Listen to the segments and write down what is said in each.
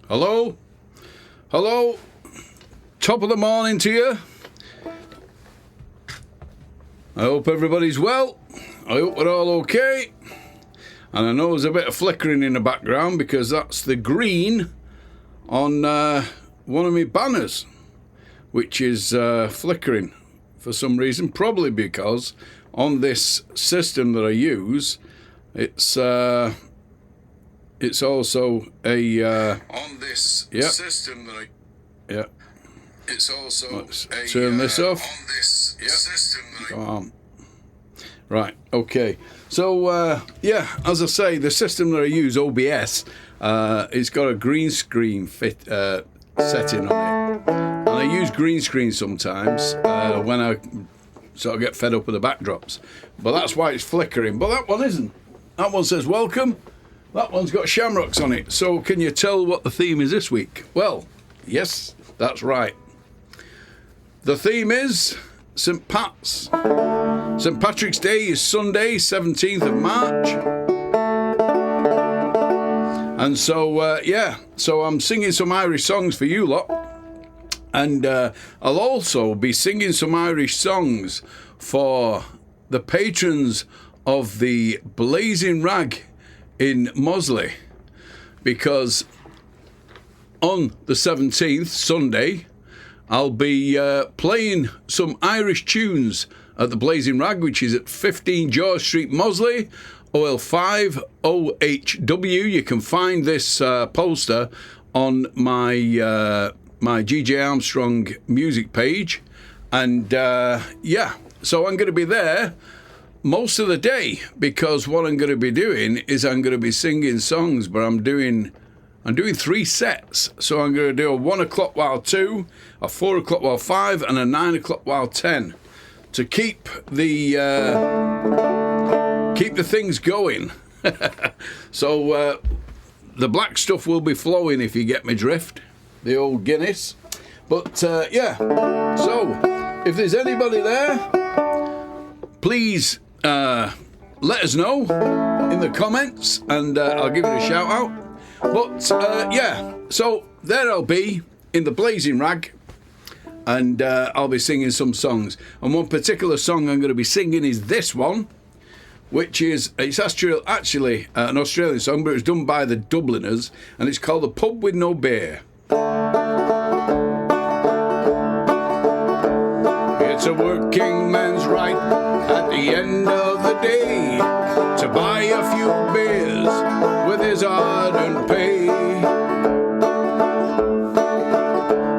Hello? Hello? Top of the morning to you. I hope everybody's well. I hope we're all okay. And I know there's a bit of flickering in the background because that's the green on one of my banners, which is flickering for some reason, probably because on this system that I use, it's also a on this system that it's also let's turn this off. On this system that Go on. Right, okay. So as I say, the system that I use, OBS, it's got a green screen setting on it, and I use green screen sometimes when I sort of get fed up with the backdrops, but that's why it's flickering. But that one isn't. That one says welcome. That one's got shamrocks on it. So can you tell what the theme is this week? Well, yes, that's right. The theme is St. Pat's. St. Patrick's Day is Sunday, 17th of March. And so, so I'm singing some Irish songs for you lot. And I'll also be singing some Irish songs for the patrons of the Blazing Rag in Mosley, because on the 17th, Sunday, I'll be playing some Irish tunes at the Blazing Rag, which is at 15 George Street, Mosley, OL5 OHW. You can find this poster on my GJ Armstrong music page. And so I'm going to be there most of the day, because what I'm going to be doing is I'm going to be singing songs, but I'm doing 3 sets. So I'm going to do a 1 o'clock while 2, a 4 o'clock while 5, and a 9 o'clock while 10 to keep the things going. So the black stuff will be flowing, if you get me drift, the old Guinness. But so if there's anybody there, please let us know in the comments, and I'll give it a shout out. But so there I'll be in the Blazing Rag, and I'll be singing some songs. And one particular song I'm going to be singing is this one, which is, it's actually an Australian song, but it was done by the Dubliners, and it's called The Pub With No Beer. It's a working man's right at the end of the day to buy a few beers with his hard-earned pay.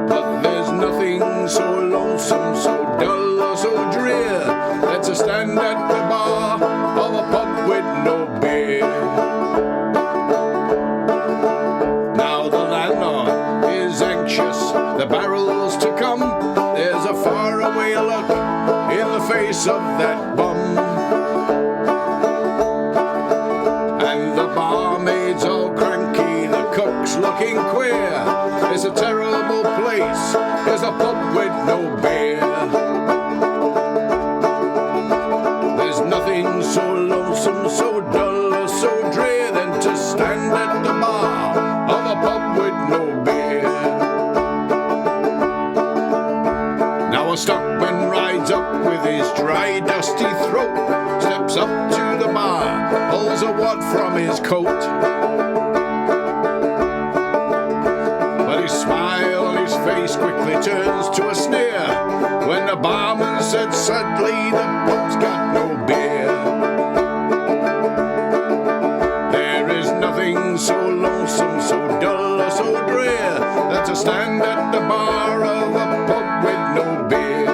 But there's nothing so lonesome, so dull or so drear than to stand at the bar of a pub with no beer. Now the landlord is anxious, the barrels to come. There's a faraway look in the face of that bum. And the barmaid's all cranky, the cook's looking queer. It's a terrible place, there's a pub with no beer. There's nothing so lonesome, so dull or so drear than to stand at the bar of a pub with no beer. Now a stockman rides up with his dry, dusty throat, steps up to the bar, pulls a wad from his coat. But his smile on his face quickly turns to a sneer when the barman said sadly, the pub's got no beer. There is nothing so lonesome, so dull or so drear than to stand at the bar of a pub with no beer.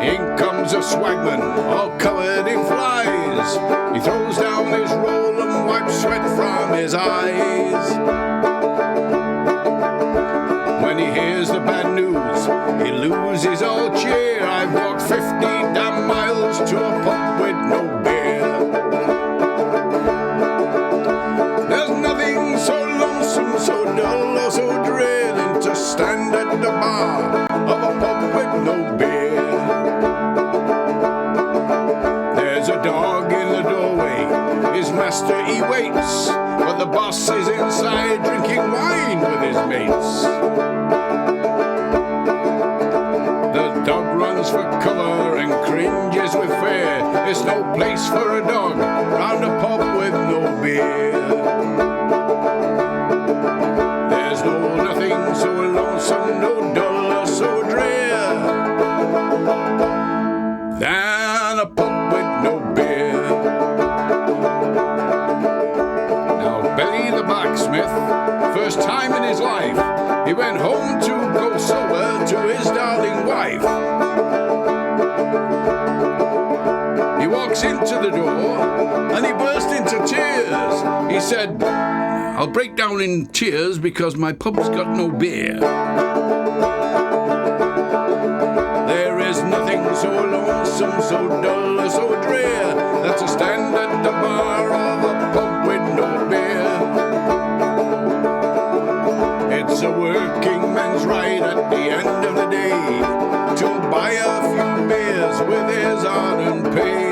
In comes a swagman, all covered in flies. He throws down his roll and wipes sweat from his eyes. When he hears the bad news, he loses all cheer. I've walked 50 damn miles to a pub with no beer. There's nothing so lonesome, so dull or so drear than to stand at the bar of a pub with no beer. There's a dog in the doorway, his his master he waits, but the boss is inside drinking wine with his mates. The dog runs for cover and cringes with fear. It's no place for a dog round a pub with no beer. There's no nothing so lonesome, no dull or so drear than a pub with no beer. Now Billy the blacksmith, first time in his life, he went home to go sober to his darling wife. He walks into the door and he burst into tears. He said, I'll break down in tears because my pub's got no beer. There is nothing so lonesome, so dull or so drear than to stand at the bar of a pub with no beer. It's a working man's right at the end of the day to buy a few beers with his hard-earned pay.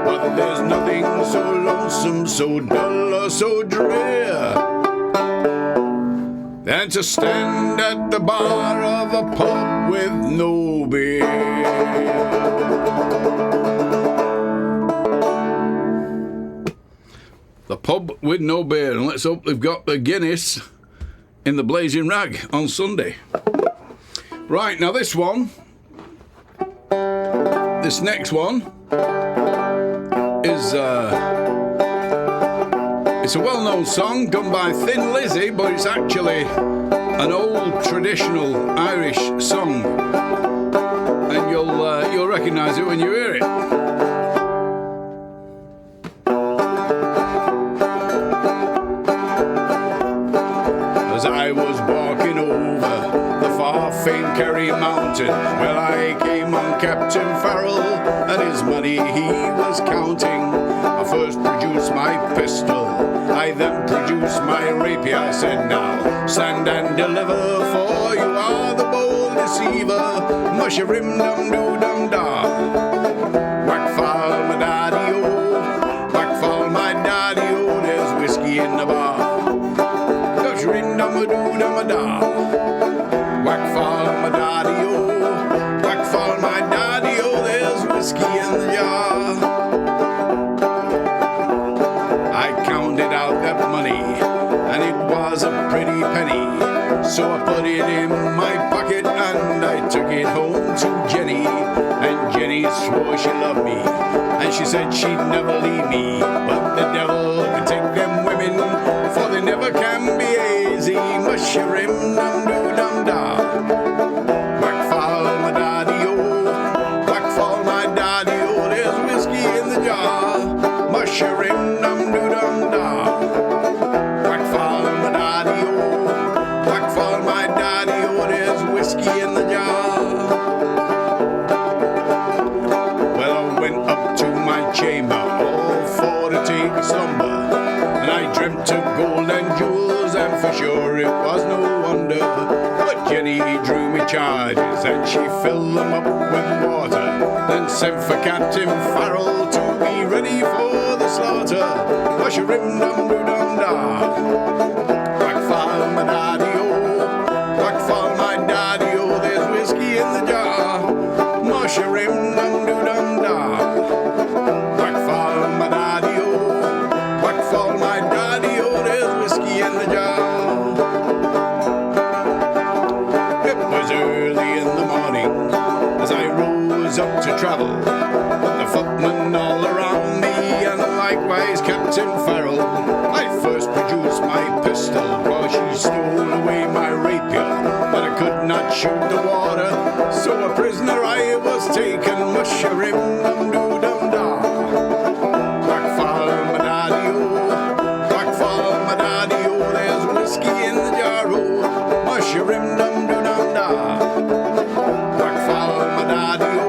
But there's nothing so lonesome, so dull or so drear than to stand at the bar of a pub with no beer. The pub with no beer, and let's hope they've got the Guinness in the blazing rag on Sunday. Right, now this next one is it's a well-known song done by Thin Lizzy, but it's actually an old traditional Irish song, and you'll recognise it when you hear it. As I was walking over the far-famed Kerry Mountains, well, I came on Captain Farrell and his money he was counting. I first produced my pistol, I then produced my rapier. I said, now stand and deliver, for you are the bold deceiver. Mushroom dum doo dum da. Whack fall my daddy o, whack fall my daddy o. There's whiskey in the bar. Mushroom dum doo dum da. Whack fall my daddy o, whack fall my daddy o. There's whiskey in the jar. Out that money, and it was a pretty penny, so I put it in my pocket and I took it home to Jenny. And Jenny swore she loved me, and she said she'd never leave me, but the devil can take them women, for they never can be easy. Mushroom dum doo dum da. Whack fall my daddy o, whack fall my daddy o. There's whiskey in the jar. Mushroom dum doo dum da. Whiskey in the jar. Well, I went up to my chamber, all for to take a slumber, and I dreamt of gold and jewels, and for sure it was no wonder. But Jenny drew me charges, and she filled them up with water, then sent for Captain Farrell to be ready for the slaughter. Mushroom dum doo dum da. Whack fall my daddy o, whack fall my daddy o. There's whiskey in the jar. Mushroom dum doo dum da. Whack fall my daddy o, whack fall my daddy o. There's whiskey in the jar. It was early in the morning as I rose up to travel, with the footmen all around me, and likewise Captain Farrell. I first produced my pistol, while she stole away my rapier, but I could not shoot the water, so a prisoner I was taken. Mushroom dum doo dum da. Whack fall my daddy o, whack fall my daddy o. There's whiskey in the jar o. Mushroom dum doo dum da. Whack fall my daddy o,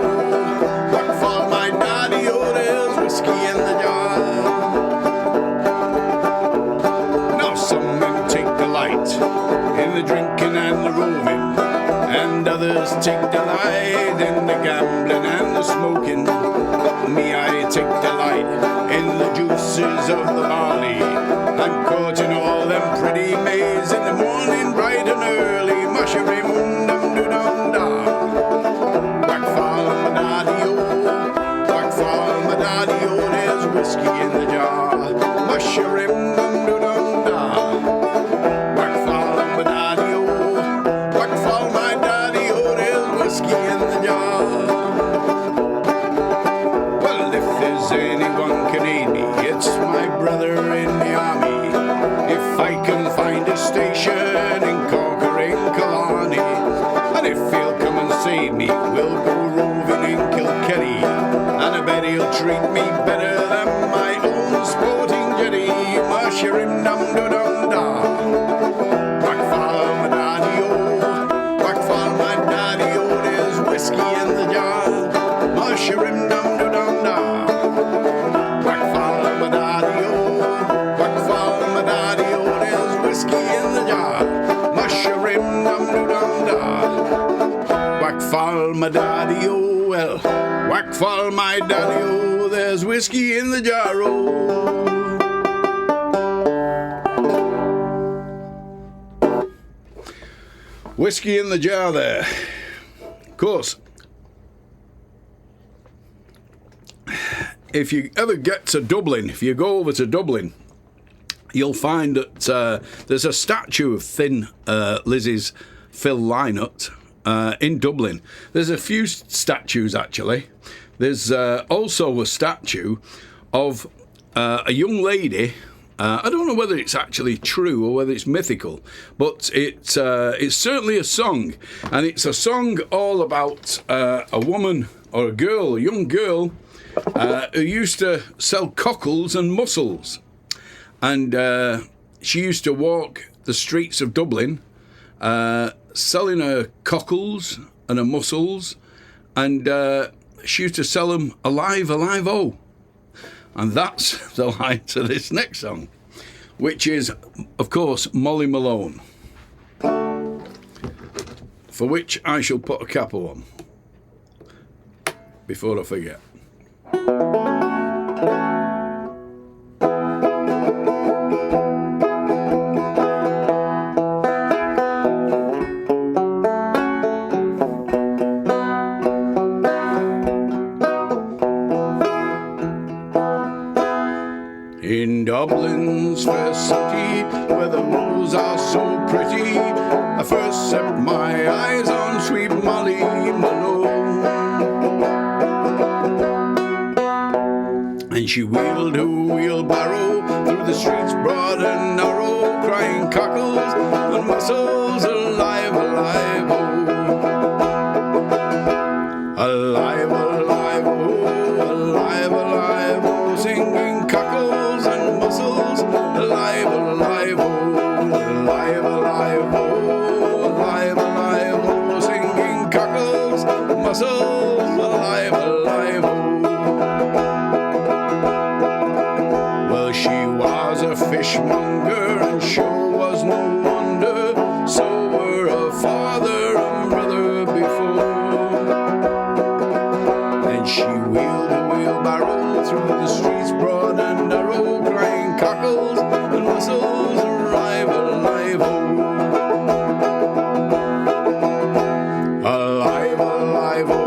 whack fall my daddy o. There's whiskey in the jar. delight in the juices of the barley, and courting all them pretty maids in the morning, bright and early. Musherim dum dum dum da. Whack fall my daddy-o, whack fall my daddy-o, there's whiskey in the jar. Musherim dum dum dum da. Whack fall my daddy-o, whack fall my daddy-o, there's whiskey in the jar. Well, if there's anyone can aid me, it's my brother in the army. If I can find a station in conquering Killarney, and if he'll come and save me, we'll go roving in Kilkenny, and I bet he'll treat me better than my own sporting jetty. Musherim dum dum dum da. Whack fall my daddy-o, whack fall my daddy-o, there's whiskey in the jar. Musherim dum dum dum da. Whack fall my daddy-o, whack fall my daddy-o, there's whiskey in the jar. Musherim dum dum dum da. Whack fall my daddy-o, well, whack fall my daddy-o, there's whiskey in the jar. Oh. Whiskey in the jar there. Of course, if you ever get to Dublin, if you go over to Dublin, you'll find that there's a statue of Thin Lizzie's Phil Lynott in Dublin. There's a few statues, actually. There's also a statue of a young lady. I don't know whether it's actually true or whether it's mythical, but it's certainly a song, and it's a song all about a woman or a girl, a young girl, who used to sell cockles and mussels, and she used to walk the streets of Dublin selling her cockles and her mussels, and she used to sell them alive, oh. And that's the line to this next song, which is, of course, Molly Malone, for which I shall put a capo on before I forget. In Dublin's fair city, where the roads are so pretty, I first set my eyes on sweet Molly Malone. And she wheeled her wheelbarrow through the streets broad and narrow, crying cockles and mussels, alive, alive, oh. Alive, alive, oh, alive, alive, oh, singing cockles and mussels, alive, alive, oh, alive, alive, oh, alive, alive, oh, singing cockles, mussels, alive, alive, oh. Well, she was a fishmonger, and sure was no wonder, so were her father and brother before. And she wheeled a wheelbarrow through the streets broad and narrow, crying cockles and mussels, alive, alive, oh. Alive, alive, oh,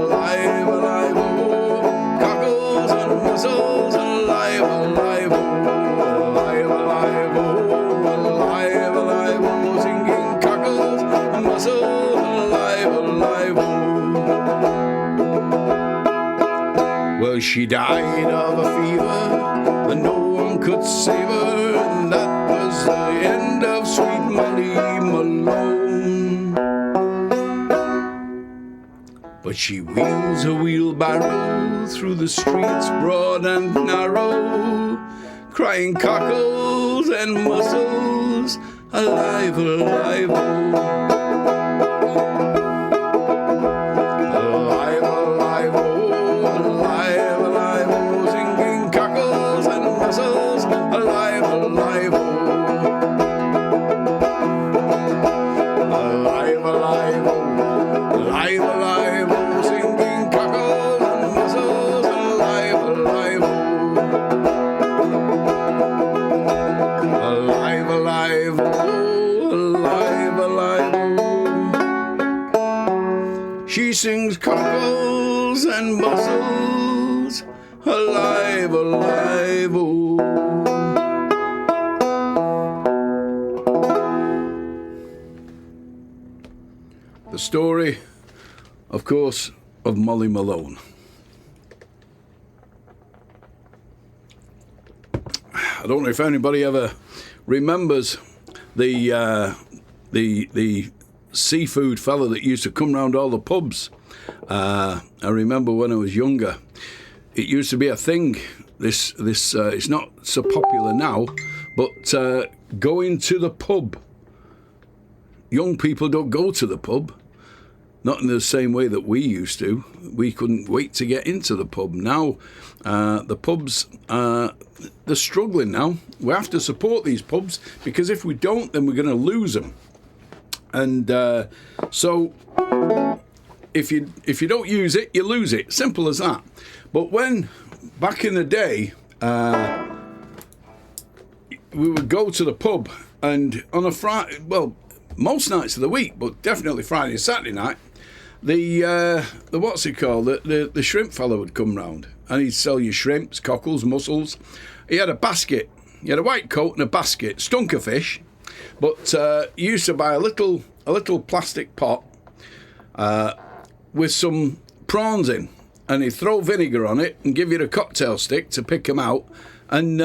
alive, alive, oh, cockles and mussels, alive, alive, oh, alive, alive, oh, alive, alive, oh, singing cockles and mussels, alive, alive, oh. Well, she died of a fever, and no one could save her, and that was the end of sweet Molly Malone. But she wheels a wheelbarrow through the streets broad and narrow, crying cockles and mussels, alive, alive, oh. Alive, alive, oh, alive, alive, oh, singing cockles and mussels, alive, alive, oh. Alive, alive, oh, alive, alive, oh, singing cockles and mussels, alive, alive. alive, alive, oh. The story, of course, of Molly Malone. I don't know if anybody ever remembers the seafood fella that used to come round all the pubs. I remember when I was younger, it used to be a thing. This it's not so popular now, but going to the pub. Young people don't go to the pub, not in the same way that we used to. We couldn't wait to get into the pub. Now, the pubs, they're struggling now. We have to support these pubs, because if we don't, then we're going to lose them. And so, if you don't use it, you lose it. Simple as that. But when, back in the day, we would go to the pub, and on a Friday, well, most nights of the week, but definitely Friday and Saturday night, the what's it called? The shrimp fella would come round, and he'd sell you shrimps, cockles, mussels. He had a basket. He had a white coat and a basket, stunk of fish, but you used to buy a little plastic pot with some prawns in, and he'd throw vinegar on it and give you a cocktail stick to pick them out, and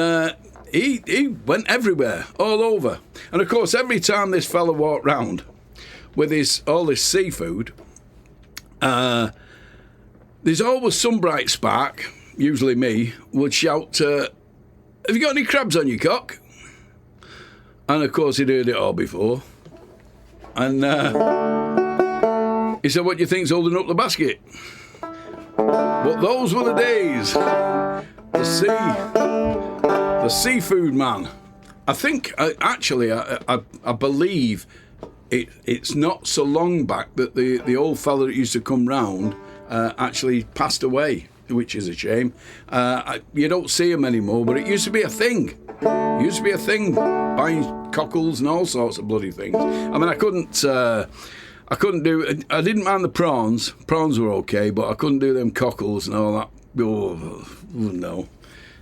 he went everywhere, all over. And of course, every time this fella walked round with all this seafood, there's always some bright spark, usually me, would shout, have you got any crabs on your cock? And of course he'd heard it all before. And he said, what do you think's holding up the basket? But those were the days. The seafood man. I think, I believe it's not so long back that the old fella that used to come round actually passed away, which is a shame. You don't see him anymore, but it used to be a thing. It used to be a thing, buying cockles and all sorts of bloody things. I mean, I didn't mind the prawns. Prawns were okay, but I couldn't do them cockles and all that. Oh, no.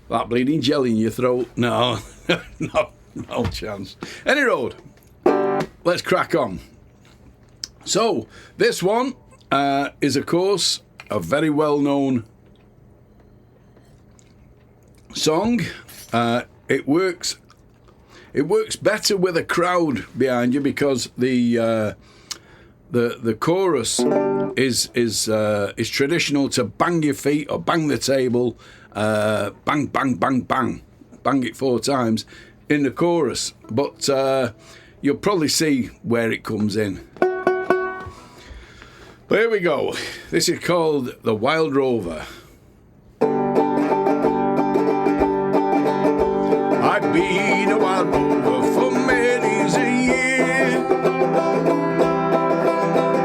That bleeding jelly in your throat. No, no chance. Any road. Let's crack on. So, this one is, of course, a very well-known song. It works better with a crowd behind you, because the chorus is traditional to bang your feet or bang the table, bang, bang, bang, bang. Bang it 4 times in the chorus. But you'll probably see where it comes in. But here we go. This is called The Wild Rover. I've been a wild rover for many a year,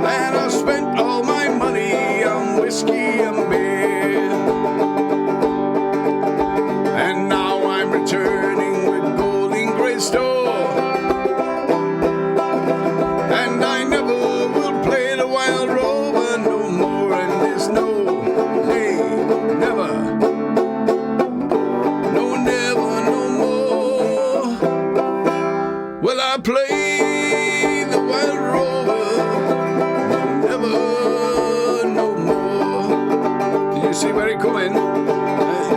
and I've spent all my money on whiskey and beer, and now I'm returning with gold in great store, and I never will play the wild rover no more, and there's no, hey, never. I play the wild rover, never, no more. Did you see where it coming?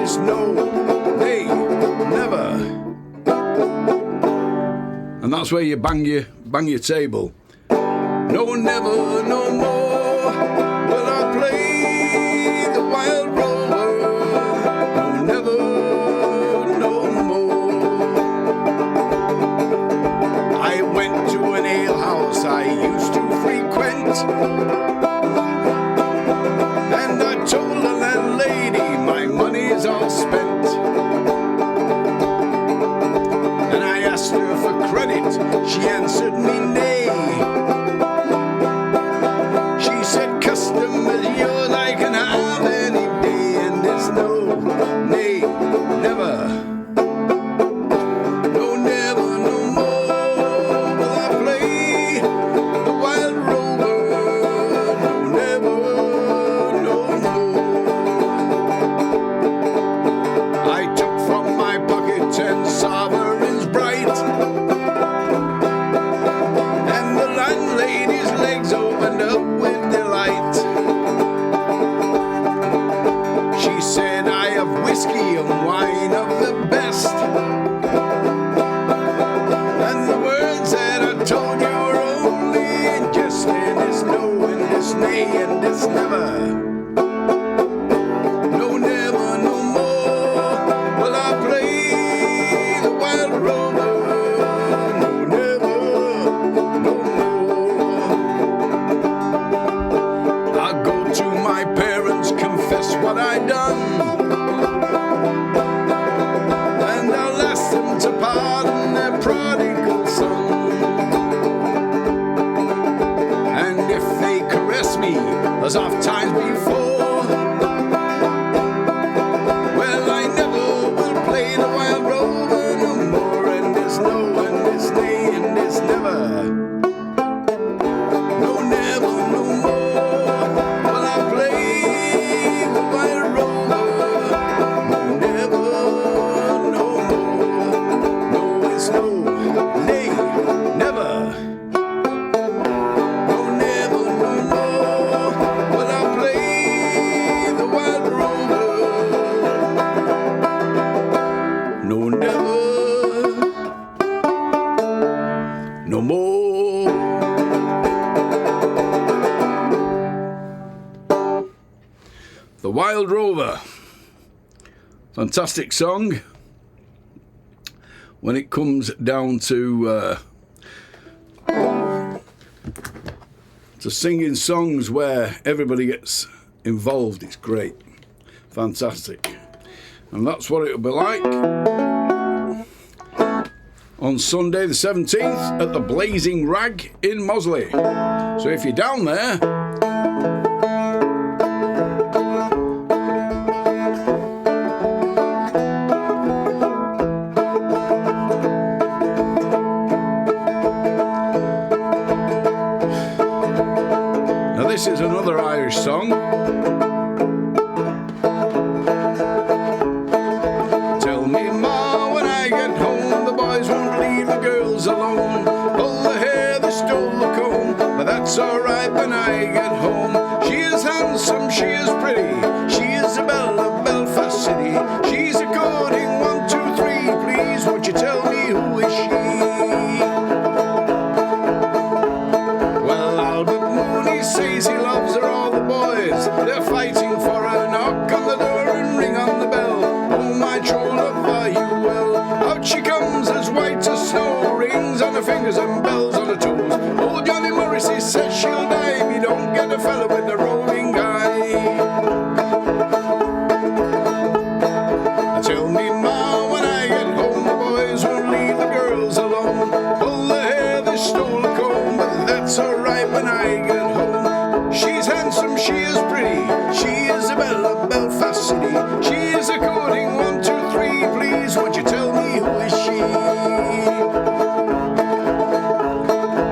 It's no, hey, never. And that's where you bang your table. No, never, no more. Will I play the wild rover? No, never, no more. I went to an alehouse I used to frequent, and I told the landlady my money's all spent. And I asked her for credit, she answered me nay. She said, customers yours I can have any day, and there's no, nay, never. Wild Rover. Fantastic song. When it comes down to singing songs where everybody gets involved, it's great. Fantastic. And that's what it'll be like on Sunday the 17th at the Blazing Rag in Mosley. So if you're down there, now this is another Irish song. Tell me, Ma, when I get home, the boys won't leave the girls alone. Pull the hair, they stole the comb, but that's alright when I get home. She is handsome, she is pretty, she is the belle of Belfast City. She's a courting 1, 2, 3, please won't you tell me who is she? Well, Albert Mooney says he loves her, all the boys, they're fighting for her. Knock on the door and ring on the bell. Oh, my true love, are you well? Out she comes as white as snow, rings on her fingers and bells on her toes. Old Johnny Morrissey says she'll die if you don't get a fella with a rolling eye. Tell me, Ma, when I get home, the boys won't leave the girls alone. Pull the hair, they stole the comb, but that's alright when I get home. She's handsome, she is pretty, she is the belle of Belfast City. She is a courting 1, 2, 3, please won't you tell me who is she?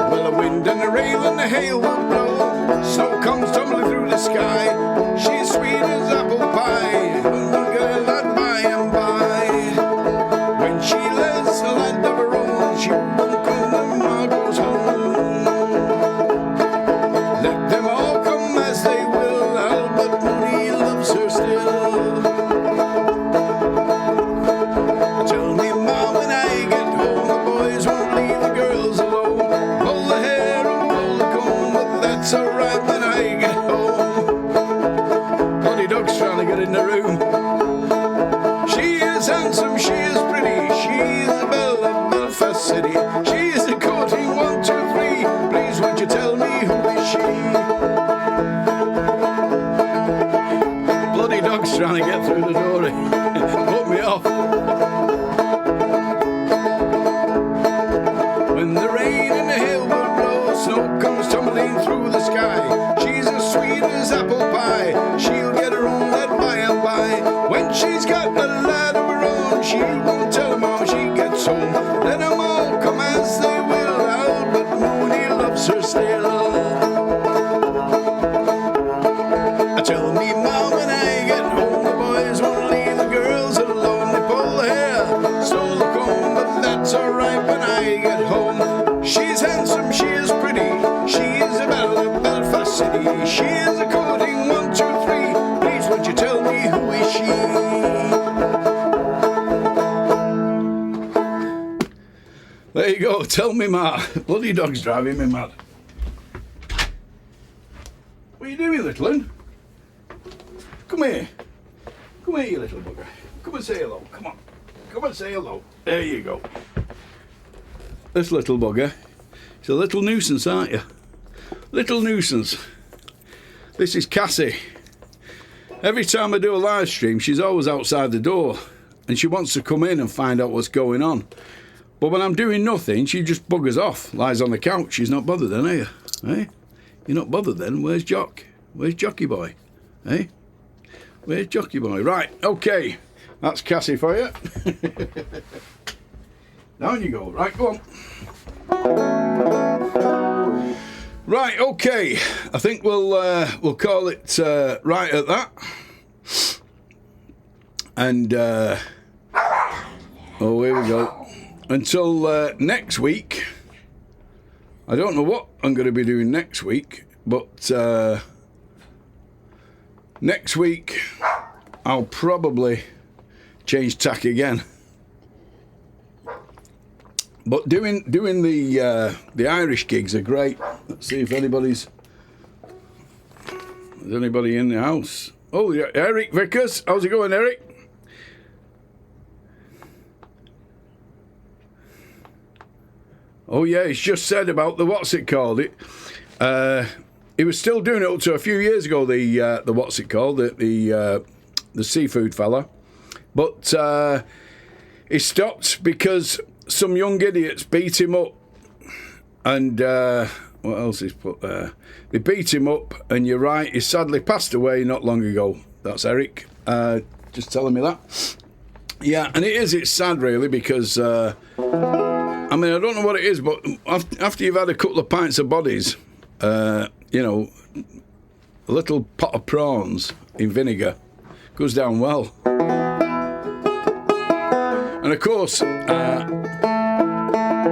Well, the wind and the rain and the hail will blow, snow comes tumbling through the sky. She's sweet as apple pie, we'll get a lot by and by. When she lives a land of her own, she won't come when Ma goes home. Let them all come as they will, Albert Mooney loves her still. Tell me, Ma, when I get home, the boys won't leave the girls alone. Pull the hair and pull the comb, but that's alright when I get home. Bloody dog's trying to get in the room. She is handsome, she is pretty, she is the belle of Belfast City. She is a courting 1, 2, 3, please won't you tell me who is she? Bloody dog's trying to get through the door. Put me off. When the rain and the hail will blow, snow comes tumbling through the sky. She's as sweet as apple pie, she'll get her own lad by and by. When she's got a lad of her own, she won't tell them how she gets home. Let them all come as they will, Albert Mooney loves her still. Tell me, Ma, when I get home, the boys won't leave the girls alone. They pull the hair, stole the comb, but that's alright when I get home. She's handsome, she is pretty, she is a belle of Belfast City. She is a courting 1, 2, 3, please won't you tell me who is she? There you go, tell me, Ma. Bloody dog's driving me mad. What are you doing, little one? Come here. Come here, you little bugger. Come and say hello. Come on. Come and say hello. There you go. This little bugger. It's a little nuisance, aren't you? Little nuisance. This is Cassie. Every time I do a live stream, she's always outside the door. And she wants to come in and find out what's going on. But when I'm doing nothing, she just buggers off. Lies on the couch. She's not bothered then, are you? Eh? You're not bothered then? Where's Jock? Where's Jockey Boy? Eh? Where's Jockey Boy? Right, okay. That's Cassie for you. Down you go. Right, go on. Right, okay. I think we'll call it right at that. And oh, here we go. Until next week. I don't know what I'm going to be doing next week, but next week I'll probably change tack again. But doing the Irish gigs are great. Let's see if there's anybody in the house. Oh, yeah, Eric Vickers. How's it going, Eric? Oh, yeah, he's just said about the what's it called? He was still doing it up to a few years ago, the what's it called? The seafood fella. But he stopped because some young idiots beat him up. And what else is put there? They beat him up, and you're right, he sadly passed away not long ago. That's Eric, just telling me that. Yeah, and it's sad really, because, I mean, I don't know what it is, but after you've had a couple of pints of bodies, you know, a little pot of prawns in vinegar goes down well. And of course, I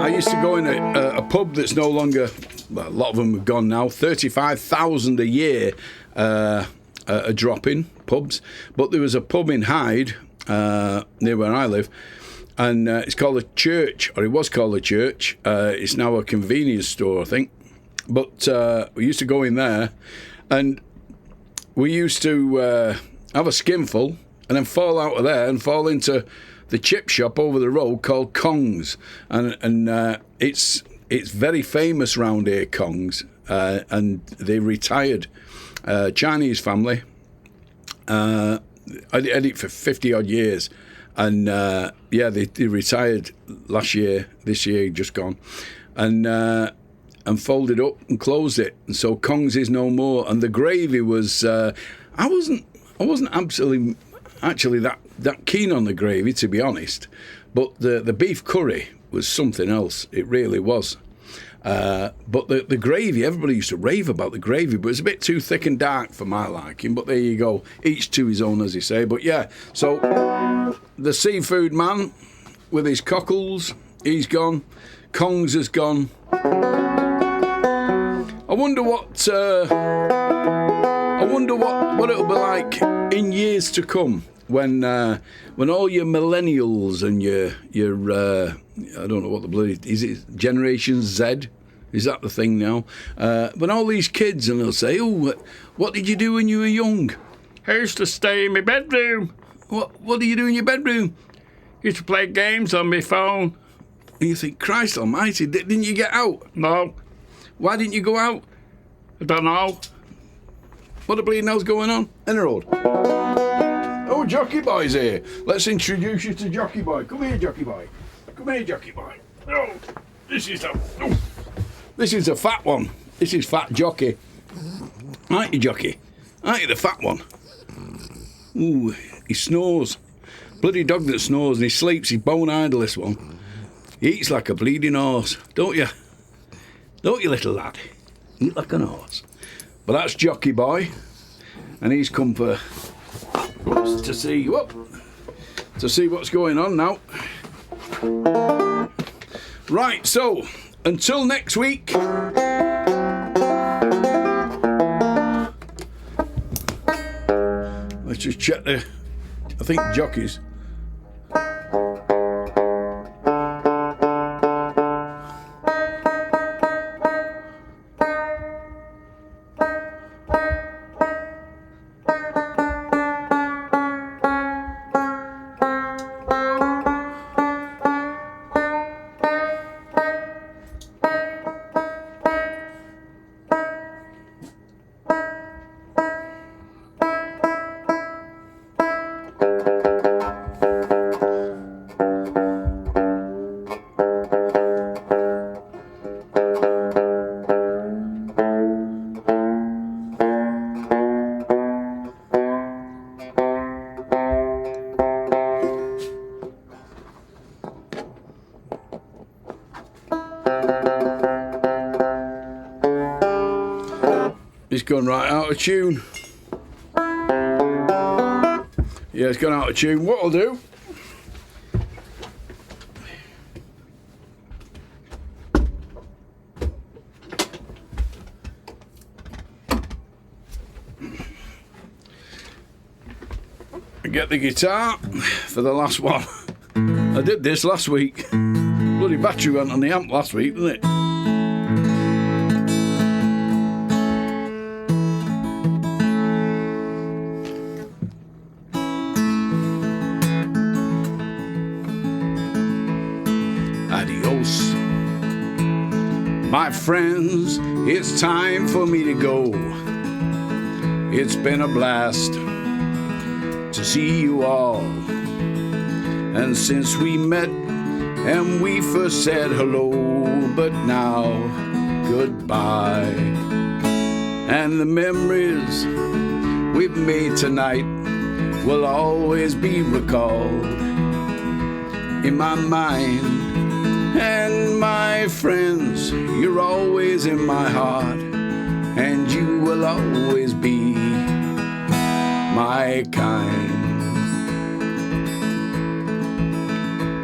used to go in a pub that's no longer, well, a lot of them have gone now, 35,000 a year a drop in pubs. But there was a pub in Hyde, near where I live, and it's called a church, or it was called a church. It's now a convenience store, I think. But we used to go in there, and we used to have a skinful and then fall out of there and fall into the chip shop over the road called Kong's, and it's very famous round here, Kong's, and they retired, Chinese family, I did it for 50 odd years, and yeah, they retired last year, this year just gone, and folded up and closed it, and so Kong's is no more. And the gravy was, I wasn't actually that keen on the gravy, to be honest, but the beef curry was something else. It really was. But the gravy, everybody used to rave about the gravy, but it's a bit too thick and dark for my liking. But there you go, each to his own, as they say. But yeah, so the seafood man with his cockles, he's gone. Kong's has gone. I wonder what it'll be like in years to come when all your millennials and your I don't know what the bloody is, it Generation Z? Is that the thing now? When all these kids, and they'll say, "Oh, what did you do when you were young?" I used to stay in my bedroom. What do you do in your bedroom? Used to play games on my phone. And you think, Christ Almighty, didn't you get out? No. Why didn't you go out? I don't know. What the bleeding hell's going on in the road? Oh, Jockey Boy's here. Let's introduce you to Jockey Boy. Come here, Jockey Boy. Come here, Jockey Boy. Oh, this is a fat one. This is Fat Jockey. Aren't you, Jockey? Aren't you the fat one? Ooh, he snores. Bloody dog that snores and he sleeps. He's bone idle, this one. He eats like a bleeding horse, don't you? Don't you, little lad? Eat like an horse. But that's Jockey Boy, and he's come to see what's going on now. Right, so until next week. Let's just check I think Jockey's. He's gone right out of tune. Yeah, it's gone out of tune. What I'll do, get the guitar for the last one. I did this last week. Bloody battery went on the amp last week, didn't it? My friends, it's time for me to go. It's been a blast to see you all. And since we met and we first said hello, but now goodbye. And the memories we've made tonight will always be recalled in my mind. And my friends, you're always in my heart, and you will always be my kind.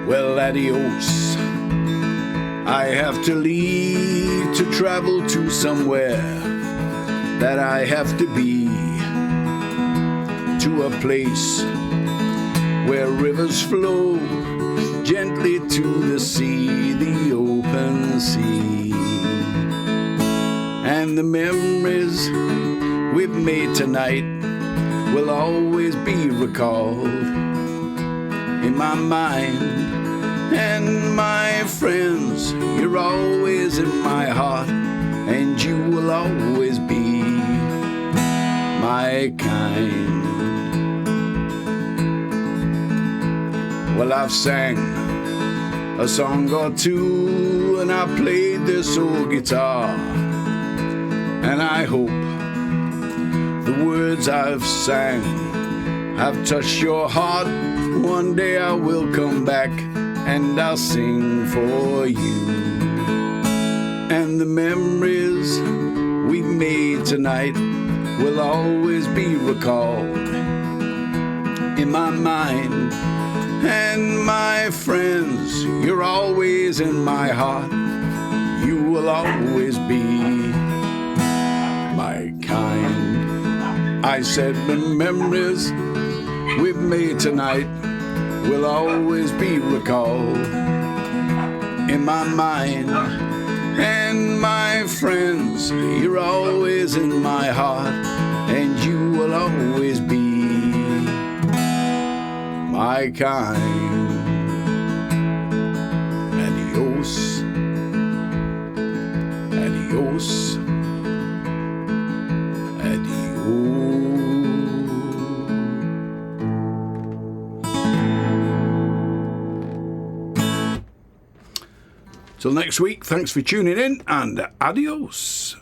Well, adios. I have to leave to travel to somewhere that I have to be, to a place where rivers flow gently to the sea, the open sea. And the memories we've made tonight will always be recalled in my mind. And my friends, you're always in my heart, and you will always be my kind. Well, I've sang a song or two, and I played this old guitar, and I hope the words I've sang have touched your heart. One day I will come back and I'll sing for you. And the memories we've made tonight will always be recalled in my mind. And my friends, you're always in my heart. You will always be my kind. I said the memories we've made tonight will always be recalled in my mind. And my friends, you're always in my heart, and you will always be my kind. Adios, adios, adios. Till next week, thanks for tuning in, and adios.